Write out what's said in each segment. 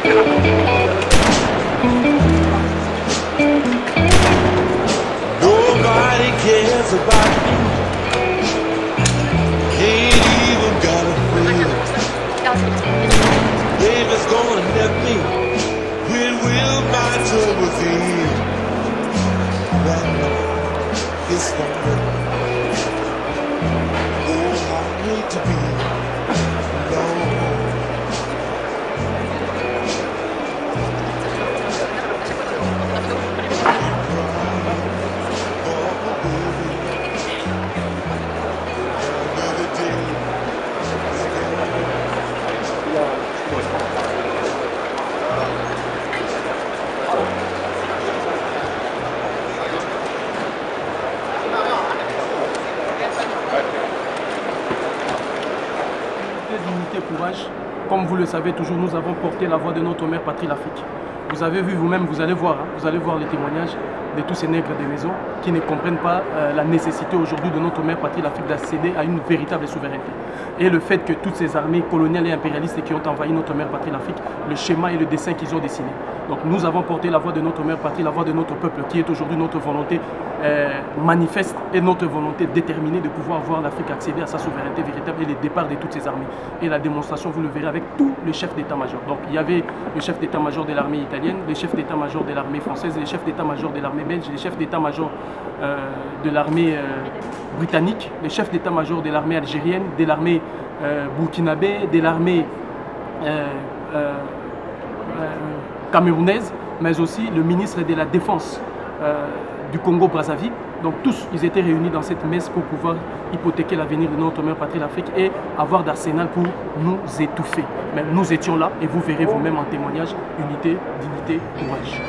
Nobody cares about me. Ain't even got a friend. Baby's gonna let me. When will my troubles end? That night is falling. Oh, I hate to be alone. Courage. Comme vous le savez toujours, nous avons porté la voix de notre mère patrie, l'Afrique. Vous avez vu vous-même, vous allez voir les témoignages de tous ces nègres des maisons qui ne comprennent pas la nécessité aujourd'hui de notre mère patrie, l'Afrique, d'accéder à une véritable souveraineté. Et le fait que toutes ces armées coloniales et impérialistes qui ont envahi notre mère patrie, l'Afrique, le schéma et le dessin qu'ils ont dessiné. Donc nous avons porté la voix de notre mère patrie, la voix de notre peuple, qui est aujourd'hui notre volonté manifeste et notre volonté déterminée de pouvoir voir l'Afrique accéder à sa souveraineté véritable et le départ de toutes ces armées. Et la démonstration, vous le verrez avec tous les chefs d'état-major. Donc il y avait le chef d'état-major de l'armée italienne, les chefs d'état-major de l'armée française, les chefs d'état-major de l'armée belge, les chefs d'état-major de l'armée britannique, les chefs d'état-major de l'armée algérienne, de l'armée burkinabé, de l'armée camerounaise, mais aussi le ministre de la Défense du Congo-Brazzaville. Donc tous, ils étaient réunis dans cette messe pour pouvoir hypothéquer l'avenir de notre mère patrie, l'Afrique, et avoir d'arsenal pour nous étouffer. Mais nous étions là, et vous verrez vous-même en témoignage, unité, dignité, courage.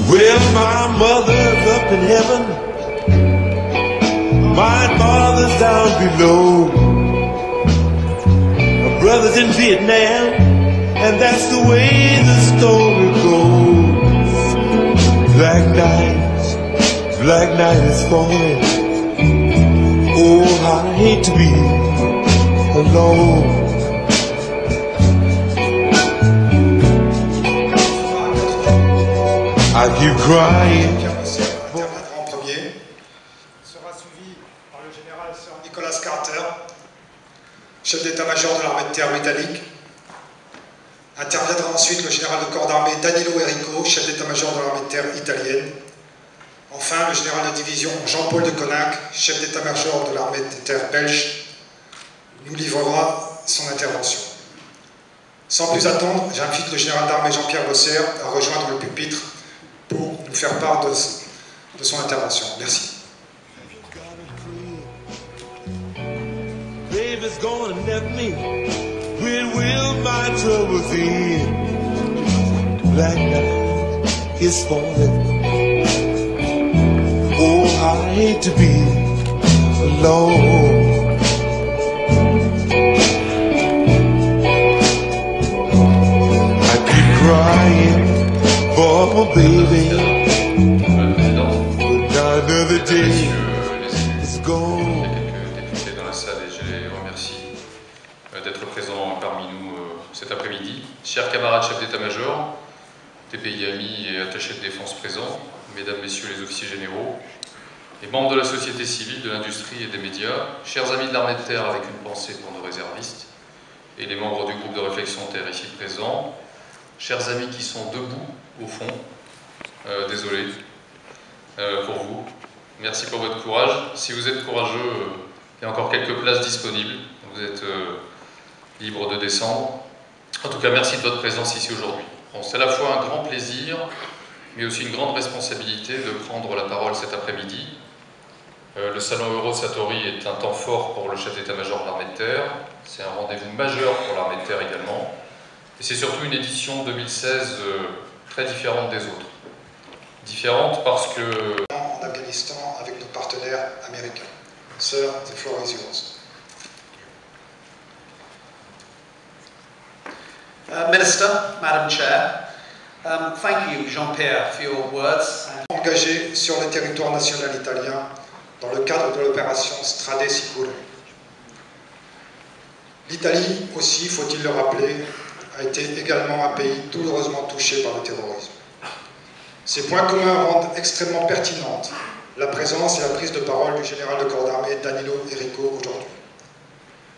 Well, my mother's up in heaven, my father's down below, my brother's in Vietnam, and that's the way the story goes. Black night is falling. Oh, I hate to be alone. I keep crying. En premier sera suivi par le général Sir Nicholas Carter, chef d'état-major de l'armée de terre britannique. Interviendra ensuite le général de corps d'armée Danilo Errico, chef d'état-major de l'armée de terre italienne. Enfin, le général de division Jean-Paul de Coninck, chef d'état-major de l'armée de terre belge, nous livrera son intervention. Sans plus attendre, j'invite le général d'armée Jean-Pierre Bosser à rejoindre le pupitre pour nous faire part de son intervention. Merci. Baby's gonna let me. When will my troubles end? Black night is falling. Oh, I hate to be alone. I keep crying for my baby. Another day is gone. Députés dans la salle, et je les remercie d'être présents parmi nous cet après-midi. Chers camarades chefs d'état-major, TPI amis et attachés de défense présents, mesdames, messieurs les officiers généraux, les membres de la société civile, de l'industrie et des médias, chers amis de l'armée de terre avec une pensée pour nos réservistes, et les membres du groupe de réflexion terre ici présents, chers amis qui sont debout au fond, désolé pour vous, merci pour votre courage. Si vous êtes courageux, il y a encore quelques places disponibles, vous êtes libre de descendre. En tout cas, merci de votre présence ici aujourd'hui. Bon, c'est à la fois un grand plaisir, mais aussi une grande responsabilité de prendre la parole cet après-midi. Le salon Euro-Satori est un temps fort pour le chef d'état-major de l'armée de terre. C'est un rendez-vous majeur pour l'armée de terre également. Et c'est surtout une édition 2016 très différente des autres. Différente parce que... En Afghanistan avec nos partenaires américains. Sir, the floor is yours. Minister, Madam Chair, Thank you, Jean-Pierre, for your words. Engagé sur le territoire national italien dans le cadre de l'opération Strade Sicure. L'Italie aussi, faut-il le rappeler, a été également un pays douloureusement touché par le terrorisme. Ces points communs rendent extrêmement pertinente la présence et la prise de parole du général de corps d'armée Danilo Errico aujourd'hui.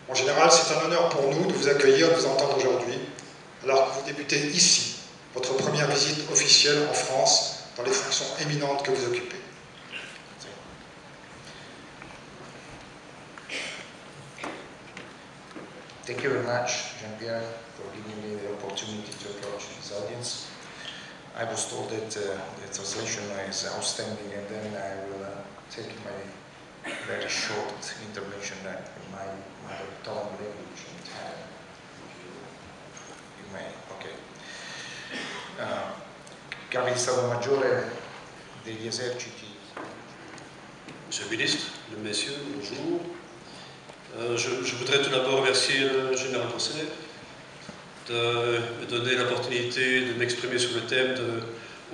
Mon général, c'est un honneur pour nous de vous accueillir, de vous entendre aujourd'hui, alors que vous débutez ici votre première visite officielle en France dans les fonctions éminentes que vous occupez. Thank you very much, Jean-Pierre, for giving me the opportunity to approach this audience. I was told that the translation is outstanding, and then I will take my very short intervention in my mother tongue language in Italian. You may, okay. Capo di Stato Maggiore degli eserciti. Monsieur le ministre, messieurs, bonjour. Je voudrais tout d'abord remercier le général Brosset de me donner l'opportunité de m'exprimer sur le thème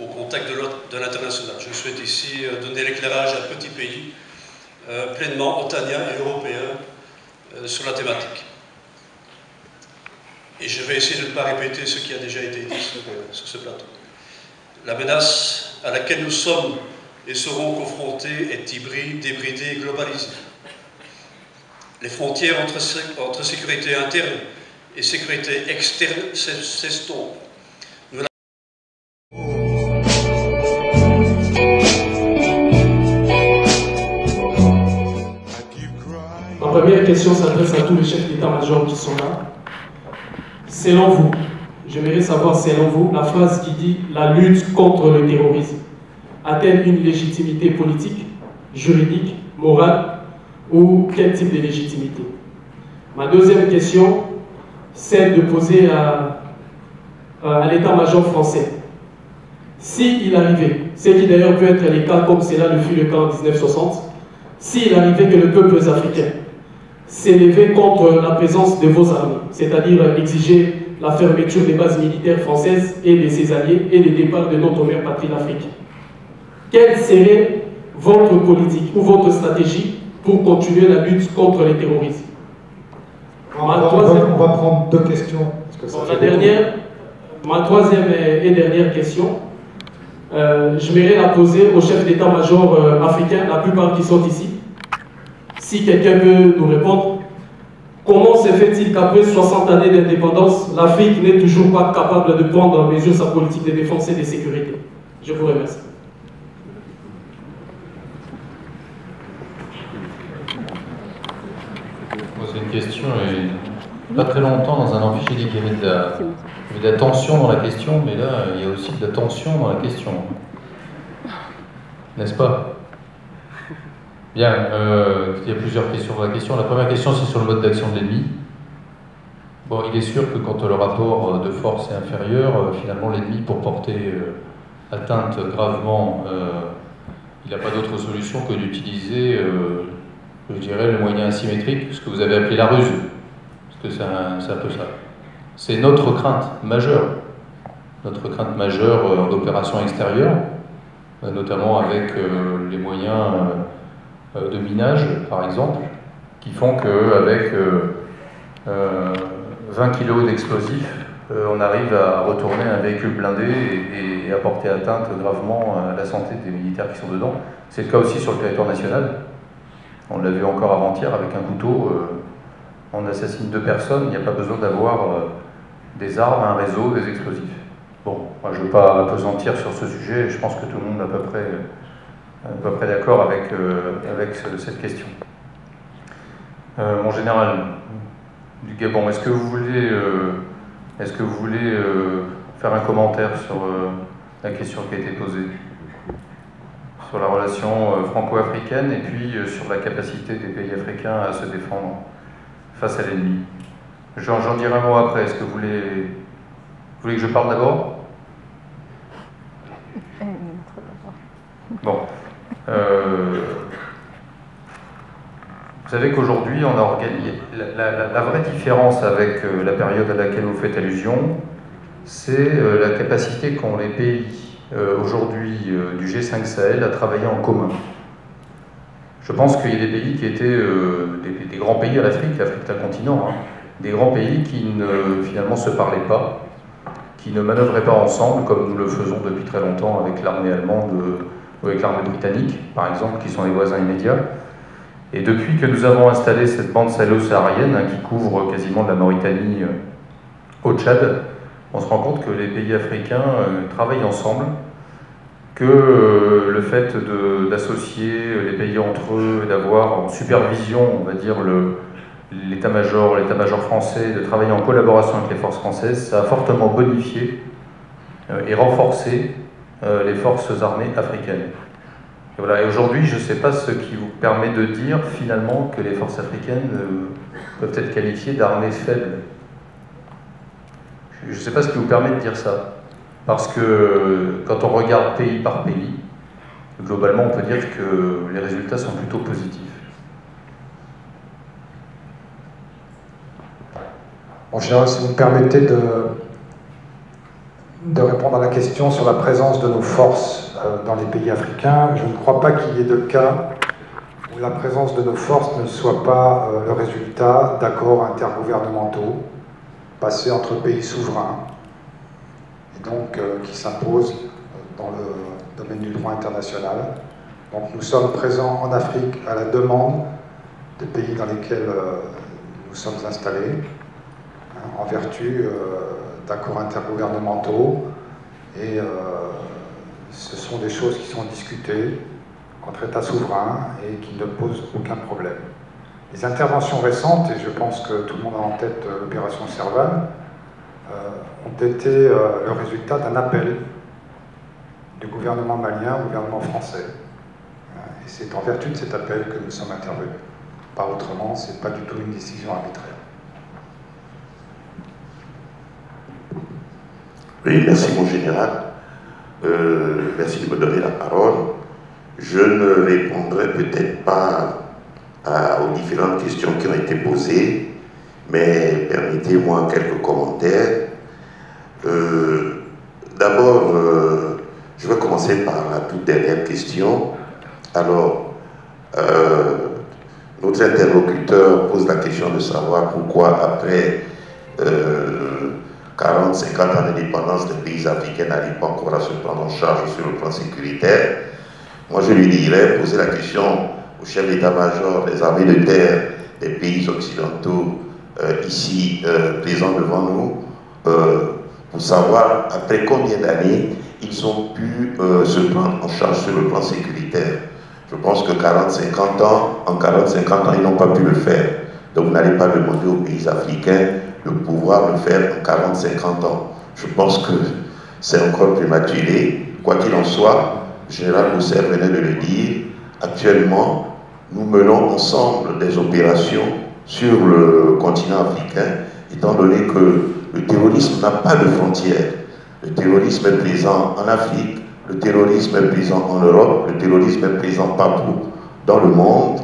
au contact de l'international. Je souhaite ici donner l'éclairage à un petit pays pleinement otanien et européen sur la thématique. Et je vais essayer de ne pas répéter ce qui a déjà été dit sur ce plateau. La menace à laquelle nous sommes et seront confrontés est hybride, débridée et globalisée. Les frontières entre sécurité interne et sécurité externe s'estompent. Ma première question s'adresse à tous les chefs d'état-major qui sont là. Selon vous, j'aimerais savoir, selon vous, la phrase qui dit « la lutte contre le terrorisme » a-t-elle une légitimité politique, juridique, morale ou quel type de légitimité? Ma deuxième question, c'est de poser à l'état-major français. S'il arrivait, ce qui d'ailleurs peut être le cas comme cela le fut le cas en 1960, s'il arrivait que le peuple africain s'élevait contre la présence de vos armées, c'est-à-dire exiger la fermeture des bases militaires françaises et de ses alliés et le départ de notre mère patrie l'Afrique, quelle serait votre politique ou votre stratégie pour continuer la lutte contre les terrorismes? On va prendre deux questions. Ma troisième et dernière question, je vais la poser aux chefs d'état-major africains, la plupart qui sont ici. Si quelqu'un peut nous répondre, comment se fait-il qu'après 60 années d'indépendance, l'Afrique n'est toujours pas capable de prendre en mesure sa politique de défense et de sécurité? Je vous remercie. C'est une question, et pas très longtemps dans un amphithéâtre, il y avait de la tension dans la question, mais là, il y a aussi de la tension dans la question. N'est-ce pas? Bien, il y a plusieurs questions dans la question. La première question, c'est sur le mode d'action de l'ennemi. Bon, il est sûr que quand le rapport de force est inférieur, finalement, l'ennemi, pour porter atteinte gravement, il n'a pas d'autre solution que d'utiliser, je dirais, le moyen asymétrique, ce que vous avez appelé la ruse. Parce que c'est un peu ça. C'est notre crainte majeure. Notre crainte majeure d'opérations extérieures, notamment avec les moyens de minage, par exemple, qui font qu'avec 20 kg d'explosifs, on arrive à retourner un véhicule blindé et à porter atteinte gravement à la santé des militaires qui sont dedans. C'est le cas aussi sur le territoire national. On l'a vu encore avant-hier avec un couteau, on assassine 2 personnes, il n'y a pas besoin d'avoir des armes, un réseau, des explosifs. Bon, moi je ne veux pas appesantir sur ce sujet, je pense que tout le monde est à peu près d'accord avec cette question. Mon général du Gabon, est-ce que vous voulez faire un commentaire sur la question qui a été posée, sur la relation franco-africaine et puis sur la capacité des pays africains à se défendre face à l'ennemi? J'en dirai un mot après. Est-ce que vous voulez que je parle d'abord? Bon. Vous savez qu'aujourd'hui, on a organisé la vraie différence avec la période à laquelle vous faites allusion, c'est la capacité qu'ont les pays aujourd'hui du G5 Sahel à travailler en commun. Je pense qu'il y a des pays qui étaient des grands pays à l'Afrique est un continent, hein, des grands pays qui ne finalement se parlaient pas, qui ne manœuvraient pas ensemble comme nous le faisons depuis très longtemps avec l'armée allemande ou avec l'armée britannique, par exemple, qui sont les voisins immédiats. Et depuis que nous avons installé cette bande sahélo-saharienne hein, qui couvre quasiment de la Mauritanie au Tchad, on se rend compte que les pays africains travaillent ensemble, que le fait d'associer les pays entre eux, d'avoir en supervision, on va dire, l'état-major français, de travailler en collaboration avec les forces françaises, ça a fortement bonifié et renforcé les forces armées africaines. Et voilà. Et aujourd'hui, je ne sais pas ce qui vous permet de dire finalement que les forces africaines peuvent être qualifiées d'armées faibles. Je ne sais pas ce qui vous permet de dire ça. Parce que quand on regarde pays par pays, globalement, on peut dire que les résultats sont plutôt positifs. Bon, général, si vous me permettez de répondre à la question sur la présence de nos forces dans les pays africains, je ne crois pas qu'il y ait de cas où la présence de nos forces ne soit pas le résultat d'accords intergouvernementaux passés entre pays souverains, et donc qui s'imposent dans le domaine du droit international. Donc nous sommes présents en Afrique à la demande des pays dans lesquels nous sommes installés, en vertu d'accords intergouvernementaux, et ce sont des choses qui sont discutées entre États souverains et qui ne posent aucun problème. Les interventions récentes, et je pense que tout le monde a en tête l'opération Serval, ont été le résultat d'un appel du gouvernement malien au gouvernement français. Et c'est en vertu de cet appel que nous sommes intervenus. Pas autrement, ce n'est pas du tout une décision arbitraire. Oui, merci mon général. Merci de me donner la parole. Je ne répondrai peut-être pas aux différentes questions qui ont été posées, mais permettez-moi quelques commentaires. D'abord, je vais commencer par la toute dernière question. Alors, notre interlocuteur pose la question de savoir pourquoi après 40-50 ans d'indépendance des pays africains n'arrivent pas encore à se prendre en charge sur le plan sécuritaire. Moi, je lui dirais, poser la question au chef d'état-major des armées de terre des pays occidentaux ici présents devant nous, pour savoir après combien d'années ils ont pu se prendre en charge sur le plan sécuritaire. Je pense que 40-50 ans, en 40-50 ans, ils n'ont pas pu le faire. Donc vous n'allez pas demander aux pays africains de pouvoir le faire en 40-50 ans. Je pense que c'est encore prématuré. Quoi qu'il en soit, le général Bousser venait de le dire, actuellement, nous menons ensemble des opérations sur le continent africain, étant donné que le terrorisme n'a pas de frontières. Le terrorisme est présent en Afrique, le terrorisme est présent en Europe, le terrorisme est présent partout dans le monde,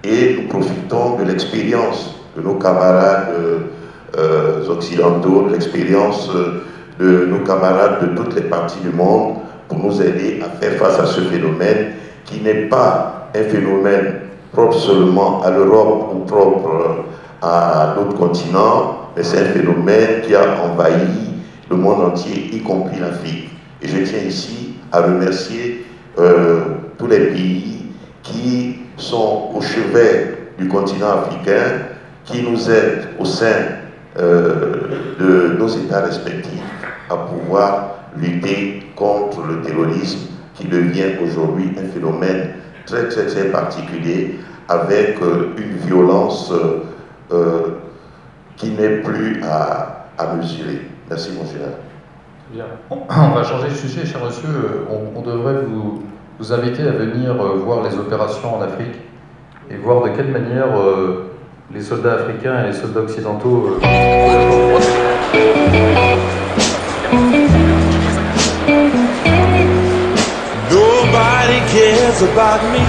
et nous profitons de l'expérience de nos camarades occidentaux, de l'expérience de nos camarades de toutes les parties du monde pour nous aider à faire face à ce phénomène qui n'est pas un phénomène propre seulement à l'Europe ou propre à d'autres continents, mais c'est un phénomène qui a envahi le monde entier, y compris l'Afrique. Et je tiens ici à remercier tous les pays qui sont au chevet du continent africain, qui nous aident au sein de nos États respectifs à pouvoir lutter contre le terrorisme qui devient aujourd'hui un phénomène très particulier, avec une violence qui n'est plus à mesurer. Merci mon général. Bien. On va changer de sujet, cher monsieur. On devrait vous inviter à venir voir les opérations en Afrique et voir de quelle manière les soldats africains et les soldats occidentaux Nobody cares about me.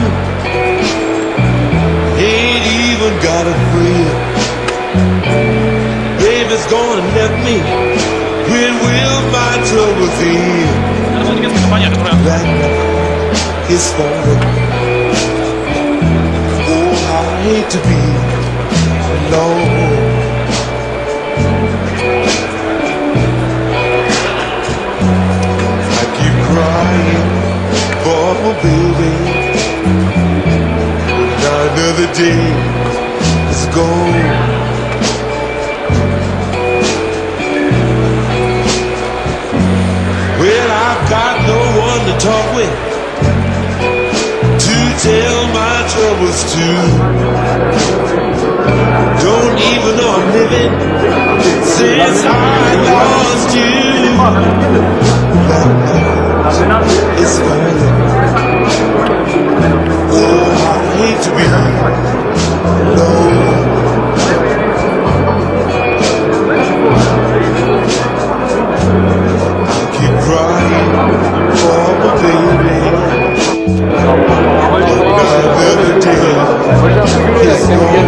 Ain't even got a friend. Baby's gonna let me When will my troubles end? That night is falling. Oh, I hate to be alone. I keep crying for my baby. Now another day is gone. Well, I've got no one to talk with, to tell my troubles to. Don't even know I'm living since I lost you. That night is falling. Oh, I hate to be alone. Crying for my baby. Another day is gone.